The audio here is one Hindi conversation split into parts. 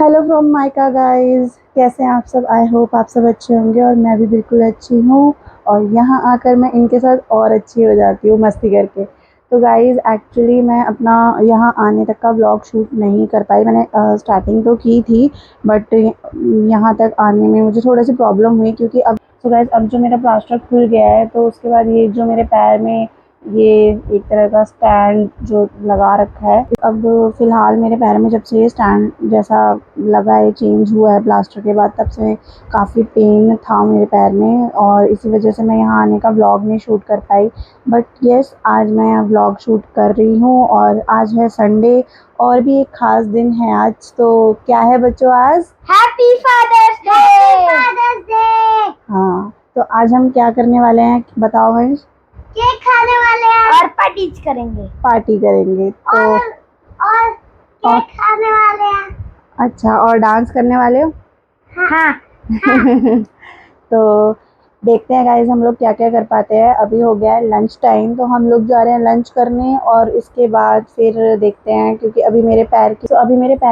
हेलो फ्रॉम मायका गाइस, कैसे हैं आप सब। आई होप आप सब अच्छे होंगे और मैं भी बिल्कुल अच्छी हूँ। और यहाँ आकर मैं इनके साथ और अच्छी हो जाती हूँ मस्ती करके। तो गाइस एक्चुअली मैं अपना यहाँ आने तक का व्लॉग शूट नहीं कर पाई। मैंने स्टार्टिंग तो की थी बट यहाँ तक आने में मुझे थोड़ी सी प्रॉब्लम हुई क्योंकि अब तो गाइस अब जो मेरा प्लास्टर खुल गया है तो उसके बाद ये जो मेरे पैर में ये एक तरह का स्टैंड जो लगा रखा है। अब फ़िलहाल मेरे पैर में जब से ये स्टैंड जैसा लगा है, चेंज हुआ है प्लास्टर के बाद, तब से काफ़ी पेन था मेरे पैर में और इसी वजह से मैं यहाँ आने का व्लॉग नहीं शूट कर पाई। बट यस, आज मैं व्लॉग शूट कर रही हूँ और आज है संडे और भी एक ख़ास दिन है आज। तो क्या है बच्चों आज? Happy Father's Day. हाँ, तो आज हम क्या करने वाले हैं बताओ भाई? केक खाने वाले हैं और पार्टीज करेंगे। पार्टी करेंगे तो और केक खाने वाले हैं। अच्छा, और डांस करने वाले हो? हाँ। तो देखते हैं गाइस हम लोग क्या क्या कर पाते हैं। अभी हो गया है लंच टाइम तो हम लोग जा रहे हैं लंच करने और इसके बाद फिर देखते हैं क्योंकि अभी मेरे पैर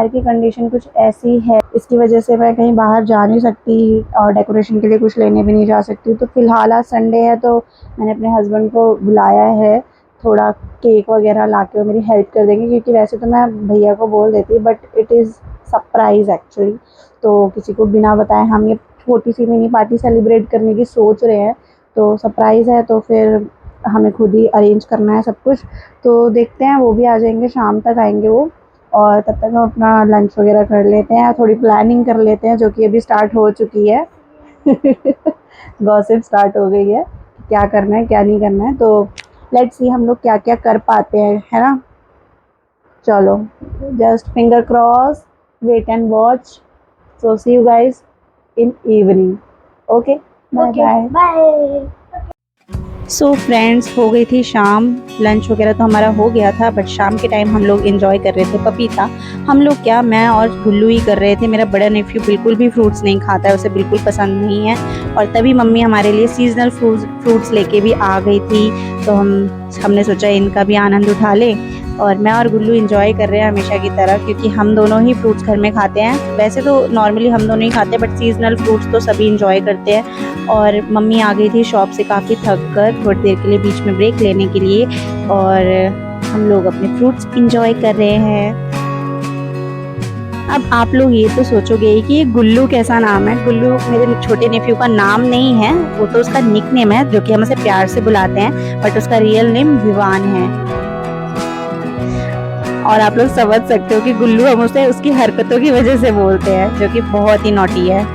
की कंडीशन कुछ ऐसी है, इसकी वजह से मैं कहीं बाहर जा नहीं सकती और डेकोरेशन के लिए कुछ लेने भी नहीं जा सकती। तो फिलहाल आज संडे है तो मैंने अपने हस्बैंड को बुलाया है, थोड़ा केक वगैरह ला के वो मेरी हेल्प कर देंगे क्योंकि वैसे तो मैं भैया को बोल देती but it is surprise actually. तो किसी को बिना बताए हम ये छोटी सी मिनी पार्टी सेलिब्रेट करने की सोच रहे हैं। तो सरप्राइज़ है तो फिर हमें खुद ही अरेंज करना है सब कुछ। तो देखते हैं, वो भी आ जाएंगे, शाम तक आएंगे वो। और तब तक हम अपना लंच वगैरह कर लेते हैं, थोड़ी प्लानिंग कर लेते हैं जो कि अभी स्टार्ट हो चुकी है। गॉसिप स्टार्ट हो गई है, क्या करना है क्या नहीं करना है। तो लेट्स सी हम लोग क्या क्या कर पाते हैं, है ना। चलो, just finger cross, wait and watch. So see you guys in evening. Okay, bye bye. So friends, हो गई थी शाम, लंच वगैरह तो हमारा हो गया था बट शाम के टाइम हम लोग एंजॉय कर रहे थे पपीता। हम लोग क्या, मैं और गुल्लू ही कर रहे थे। मेरा बड़ा नेफ्यू बिल्कुल भी फ्रूट्स नहीं खाता है, उसे बिल्कुल पसंद नहीं है। और तभी मम्मी हमारे लिए सीजनल फ्रूट्स लेके भी आ गई थी तो हमने सोचा इनका भी आनंद उठा ले। और मैं और गुल्लू एंजॉय कर रहे हैं हमेशा की तरह क्योंकि हम दोनों ही फ्रूट्स घर में खाते हैं। वैसे तो नॉर्मली हम दोनों ही खाते हैं बट सीजनल फ्रूट्स तो सभी एंजॉय करते हैं। और मम्मी आ गई थी शॉप से काफ़ी थक कर, थोड़ी देर के लिए बीच में ब्रेक लेने के लिए, और हम लोग अपने फ्रूट्स एंजॉय कर रहे हैं। अब आप लोग ये तो सोचोगे कि ये गुल्लू कैसा नाम है। गुल्लू मेरे छोटे नेफ्यू का नाम नहीं है, वो तो उसका निक नेम है जो कि हम उसे प्यार से बुलाते हैं, बट उसका रियल नेम विवान है। और आप लोग समझ सकते हो कि गुल्लू हम उसे उसकी हरकतों की वजह से बोलते हैं जो कि बहुत ही नॉटी है।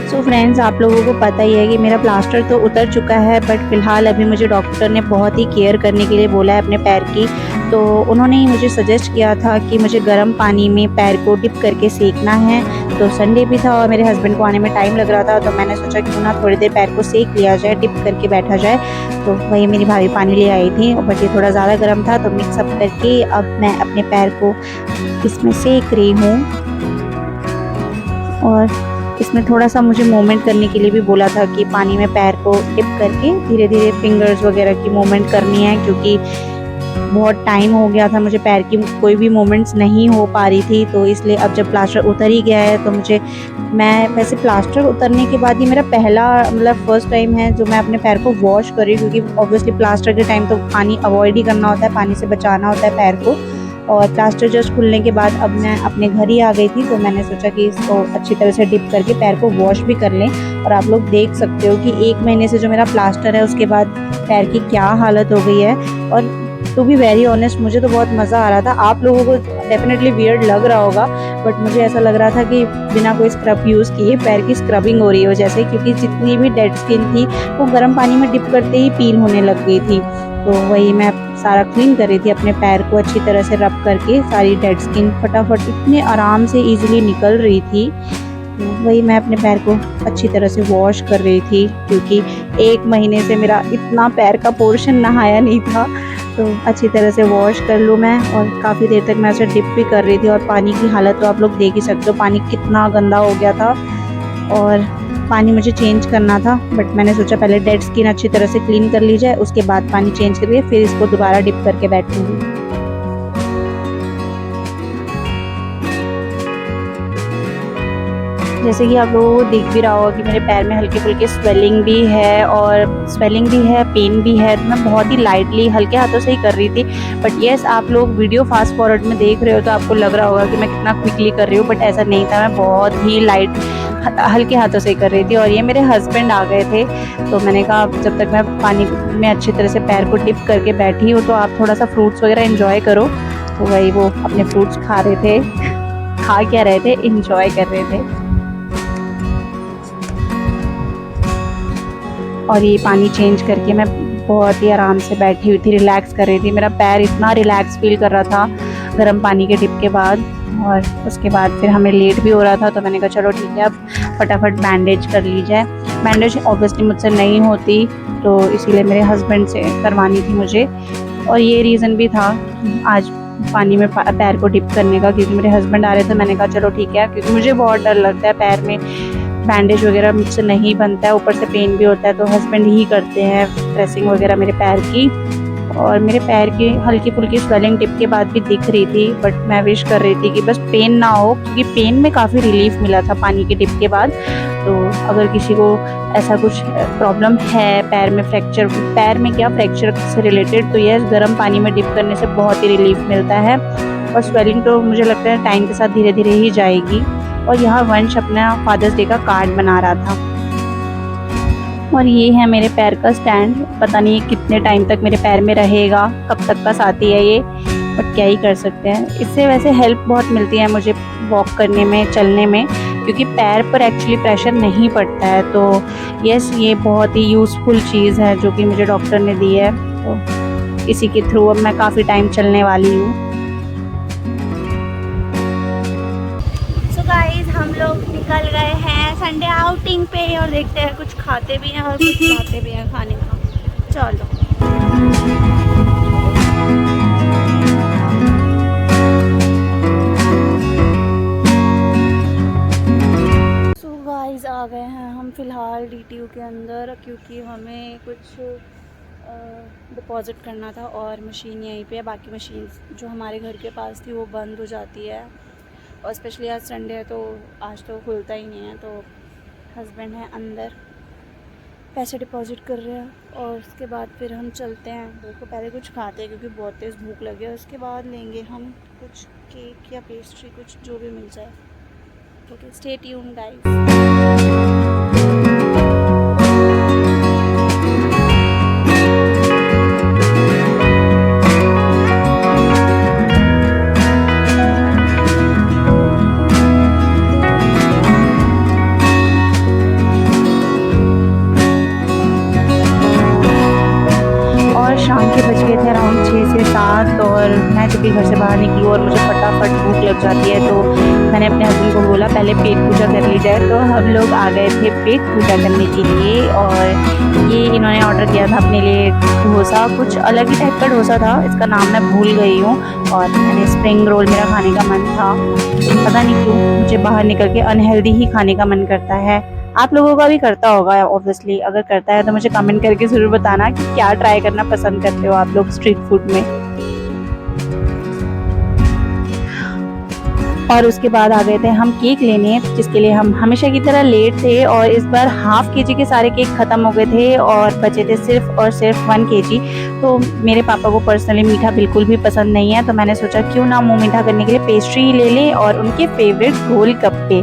सो फ्रेंड्स, आप लोगों को पता ही है कि मेरा प्लास्टर तो उतर चुका है बट फ़िलहाल अभी मुझे डॉक्टर ने बहुत ही केयर करने के लिए बोला है अपने पैर की। तो उन्होंने ही मुझे सजेस्ट किया था कि मुझे गर्म पानी में पैर को डिप करके सेकना है। तो संडे भी था और मेरे हस्बैंड को आने में टाइम लग रहा था तो मैंने सोचा क्यों ना थोड़ी देर पैर को सेक लिया जाए, डिप करके बैठा जाए। तो वही मेरी भाभी पानी ले आई थी बट ये थोड़ा ज़्यादा गर्म था तो मिक्सअप करके अब मैं अपने पैर को इसमें सेक रही हूँ। और इसमें थोड़ा सा मुझे मूवमेंट करने के लिए भी बोला था कि पानी में पैर को डिप करके धीरे धीरे फिंगर्स वगैरह की मूवमेंट करनी है क्योंकि बहुत टाइम हो गया था मुझे पैर की कोई भी मूवमेंट्स नहीं हो पा रही थी। तो इसलिए अब जब प्लास्टर उतर ही गया है तो मैं वैसे प्लास्टर उतरने के बाद ही मेरा पहला फर्स्ट टाइम है जो मैं अपने पैर को वॉश कर रही हूँ क्योंकि ऑब्वियसली प्लास्टर के टाइम तो पानी अवॉइड ही करना होता है, पानी से बचाना होता है पैर को। और प्लास्टर जस्ट खुलने के बाद अब मैं अपने घर ही आ गई थी तो मैंने सोचा कि इसको अच्छी तरह से डिप करके पैर को वॉश भी कर लें। और आप लोग देख सकते हो कि 1 महीने से जो मेरा प्लास्टर है उसके बाद पैर की क्या हालत हो गई है। और टू बी वेरी ऑनेस्ट मुझे तो बहुत मज़ा आ रहा था। आप लोगों को डेफिनेटली वियर्ड लग रहा होगा बट मुझे ऐसा लग रहा था कि बिना कोई स्क्रब यूज़ किए पैर की स्क्रबिंग हो रही हो जैसे, क्योंकि जितनी भी डेड स्किन थी वो गर्म पानी में डिप करते ही पील होने लग गई थी। तो वही मैं सारा क्लीन कर रही थी अपने पैर को अच्छी तरह से रब करके, सारी डेड स्किन फटाफट इतने आराम से इजीली निकल रही थी। तो वही मैं अपने पैर को अच्छी तरह से वॉश कर रही थी, क्योंकि 1 महीने से मेरा इतना पैर का पोर्शन नहाया नहीं था। तो अच्छी तरह से वॉश कर लूँ मैं, और काफ़ी देर तक मैं उसे डिप भी कर रही थी। और पानी की हालत तो आप लोग देख ही सकते हो, पानी कितना गंदा हो गया था। और पानी मुझे चेंज करना था, बट मैंने सोचा पहले डेड स्किन अच्छी तरह से क्लीन कर ली जाए, उसके बाद पानी चेंज करके फिर इसको दोबारा डिप करके बैठूंगी। जैसे कि आप लोगों को दिख भी रहा होगा कि मेरे पैर में हल्के फुल्के स्वेलिंग भी है, पेन भी है। तो मैं बहुत ही लाइटली हल्के हाथों से ही कर रही थी। बट येस, आप लोग वीडियो फास्ट फॉरवर्ड में देख रहे हो तो आपको लग रहा होगा कि मैं कितना क्विकली कर रही हूँ, बट ऐसा नहीं था। मैं बहुत ही लाइट हल्के हाथों से कर रही थी। और ये मेरे हस्बैंड आ गए थे, तो मैंने कहा जब तक मैं पानी में अच्छी तरह से पैर को डिप करके बैठी हूँ तो आप थोड़ा सा फ्रूट्स वगैरह एंजॉय करो। तो वही वो अपने फ्रूट्स खा रहे थे, खा क्या रहे थे, एंजॉय कर रहे थे। और ये पानी चेंज करके मैं बहुत ही आराम से बैठी हुई थी, रिलैक्स कर रही थी। मेरा पैर इतना रिलैक्स फील कर रहा था गर्म पानी के डिप के बाद। और उसके बाद फिर हमें लेट भी हो रहा था, तो मैंने कहा चलो ठीक है, अब फटाफट बैंडेज कर ली जाए। बैंडेज ऑब्वियसली मुझसे नहीं होती, तो इसीलिए मेरे हस्बैंड से करवानी थी मुझे। और ये रीज़न भी था आज पानी में पैर को डिप करने का, क्योंकि मेरे हस्बैंड आ रहे थे। मैंने कहा चलो ठीक है, क्योंकि मुझे बहुत डर लगता है पैर में बैंडेज वगैरह मुझसे नहीं बनता है, ऊपर से पेन भी होता है, तो हस्बैंड ही करते हैं ड्रेसिंग वगैरह मेरे पैर की। और मेरे पैर की हल्की फुल्की स्वेलिंग टिप के बाद भी दिख रही थी, बट मैं विश कर रही थी कि बस पेन ना हो, क्योंकि पेन में काफ़ी रिलीफ मिला था पानी के टिप के बाद। तो अगर किसी को ऐसा कुछ प्रॉब्लम है पैर में फ्रैक्चर से रिलेटेड, तो ये गर्म पानी में डिप करने से बहुत ही रिलीफ मिलता है। और स्वेलिंग तो मुझे लगता है टाइम के साथ धीरे धीरे ही जाएगी। और यहाँ वंश अपना फादर्स डे का कार्ड बना रहा था। और ये है मेरे पैर का स्टैंड, पता नहीं कितने टाइम तक मेरे पैर में रहेगा, कब तक का साथी है ये, बट क्या ही कर सकते हैं। इससे वैसे हेल्प बहुत मिलती है मुझे वॉक करने में, चलने में, क्योंकि पैर पर एक्चुअली प्रेशर नहीं पड़ता है। तो यस, ये बहुत ही यूज़फुल चीज़ है जो कि मुझे डॉक्टर ने दी है। तो इसी के थ्रू अब मैं काफ़ी टाइम चलने वाली हूँ। हम लोग निकल गए हैं संडे आउटिंग पे, और देखते हैं कुछ खाते भी हैं और कुछ लाते भी हैं खाने का। चलो सो गाइस, आ गए हैं हम फिलहाल DTU के अंदर, क्योंकि हमें कुछ डिपॉजिट करना था और मशीन यहीं पे है। बाकी मशीन जो हमारे घर के पास थी वो बंद हो जाती है, और स्पेशली आज संडे है तो आज तो खुलता ही नहीं है। तो हस्बैंड है अंदर, पैसे डिपॉजिट कर रहे हैं, और उसके बाद फिर हम चलते हैं। देखो पहले कुछ खाते हैं क्योंकि बहुत तेज़ भूख लगी है, उसके बाद लेंगे हम कुछ केक या पेस्ट्री, कुछ जो भी मिल जाए। ठीक है, स्टे ट्यून्ड गाइस। शाम के बज गए थे अराउंड 6 से 7, और मैं जब भी घर से बाहर निकली और मुझे फटाफट भूख लग जाती है, तो मैंने अपने हस्बैंड को बोला पहले पेट पूजा कर ली जाए। तो हम लोग आ गए थे पेट पूजा करने के लिए। और ये इन्होंने ऑर्डर किया था अपने लिए डोसा, कुछ अलग ही टाइप का डोसा था, इसका नाम मैं भूल गई हूँ। और मैंने स्प्रिंग रोल, मेरा खाने का मन था, पता नहीं क्यों मुझे बाहर निकल के अनहेल्दी ही खाने का मन करता है। आप लोगों का भी करता होगा ऑब्वियसली, अगर करता है तो मुझे कमेंट करके ज़रूर बताना कि क्या ट्राई करना पसंद करते हो आप लोग स्ट्रीट फूड में। और उसके बाद आ गए थे हम केक लेने, जिसके लिए हम हमेशा की तरह लेट थे। और इस बार ½ kg के सारे केक ख़त्म हो गए थे और बचे थे सिर्फ और सिर्फ 1 kg। तो मेरे पापा को पर्सनली मीठा बिल्कुल भी पसंद नहीं है, तो मैंने सोचा क्यों ना मुँह मीठा करने के लिए पेस्ट्री ही ले लें, और उनके फेवरेट गोलगप्पे।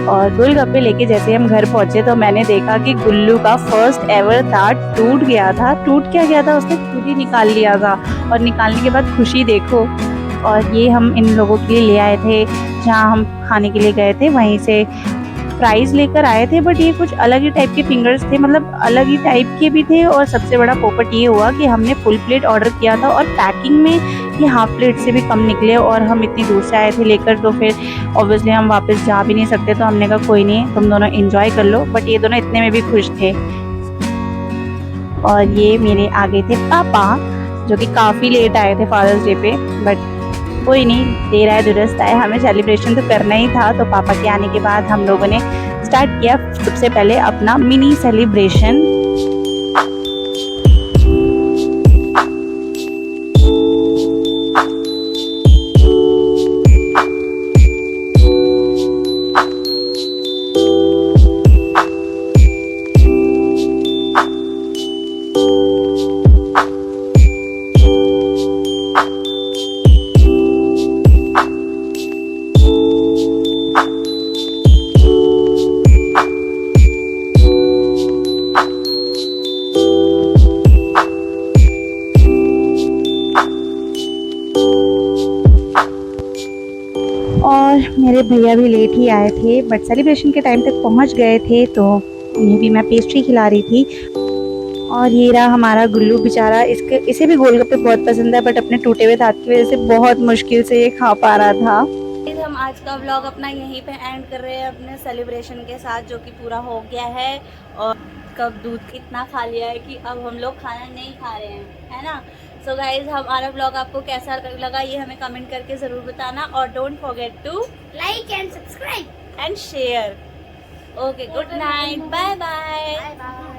और गोलगप्पे लेके जैसे हम घर पहुँचे तो मैंने देखा कि गुल्लू का फर्स्ट एवर था टूट गया था। टूट क्या गया था, उसने खुद ही निकाल लिया था, और निकालने के बाद खुशी देखो। और ये हम इन लोगों के लिए ले आए थे, जहाँ हम खाने के लिए गए थे वहीं से फ्राइज़ लेकर आए थे, बट ये कुछ अलग ही टाइप के फिंगर्स थे, मतलब अलग ही टाइप के भी थे। और सबसे बड़ा पोपट ये हुआ कि हमने फुल प्लेट ऑर्डर किया था और पैकिंग में ये हाफ प्लेट से भी कम निकले, और हम इतनी दूर से आए थे लेकर, तो फिर ऑब्वियसली हम वापस जा भी नहीं सकते, तो हमने कहा कोई नहीं, तुम दोनों एंजॉय कर लो। बट ये दोनों इतने में भी खुश थे। और ये मेरे आगे थे पापा, जो कि काफ़ी लेट आए थे फादर्स डे पे, बट कोई नहीं, देर आए दुरुस्त आए, हमें सेलिब्रेशन तो करना ही था। तो पापा के आने के बाद हम लोगों ने स्टार्ट किया सबसे पहले अपना मिनी सेलिब्रेशन। और मेरे भैया भी लेट ही आए थे, बट सेलिब्रेशन के टाइम तक पहुंच गए थे, तो उन्हें भी मैं पेस्ट्री खिला रही थी। और ये रहा हमारा गुल्लू बेचारा, इसे भी गोलगप्पे बहुत पसंद है, बट अपने टूटे हुए दांत की वजह से बहुत मुश्किल से ये खा पा रहा था। हम आज का व्लॉग अपना यहीं पे एंड कर रहे हैं अपने सेलिब्रेशन के साथ, जो कि पूरा हो गया है। और कब दूध इतना खा लिया है कि अब हम लोग खाना नहीं खा रहे हैं, है ना। सो गाइज, हमारा व्लॉग आपको कैसा लगा ये हमें कमेंट करके ज़रूर बताना, और don't forget to like and subscribe and share. Okay, good night, bye bye. Bye bye.